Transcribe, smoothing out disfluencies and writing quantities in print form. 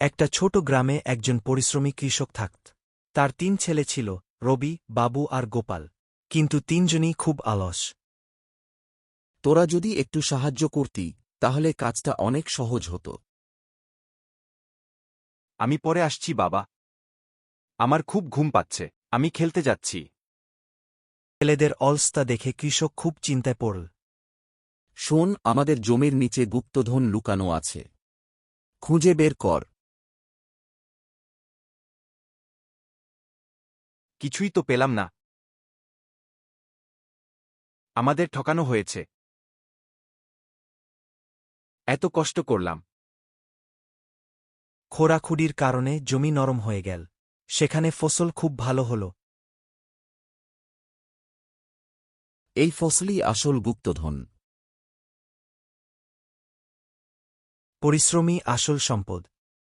একটা ছোট গ্রামে একজন পরিশ্রমী কৃষক থাকত। তার ৩ ছেলে ছিল, রবি, বাবু আর গোপাল। কিন্তু ৩জনই খুব অলস। তোরা যদি একটু সাহায্য করতি তাহলে কাজটা অনেক সহজ হতো। আমি পরে আসছি বাবা। আমার খুব ঘুম পাচ্ছে, আমি খেলতে যাচ্ছি। ছেলেদের অলসতা দেখে কৃষক খুব চিন্তায় পড়ল। শোন, আমাদের জমির নিচে গুপ্তধন লুকানো আছে। খুঁজে বের কর। কিছুই তো পেলাম না। আমাদের ঠকানো হয়েছে। এত কষ্ট করলাম। খোঁড়াখুড়ির কারণে জমি নরম হয়ে গেল। সেখানে ফসল খুব ভালো হল। এই ফসলই আসল গুপ্তধন। পরিশ্রমী আসল সম্পদ।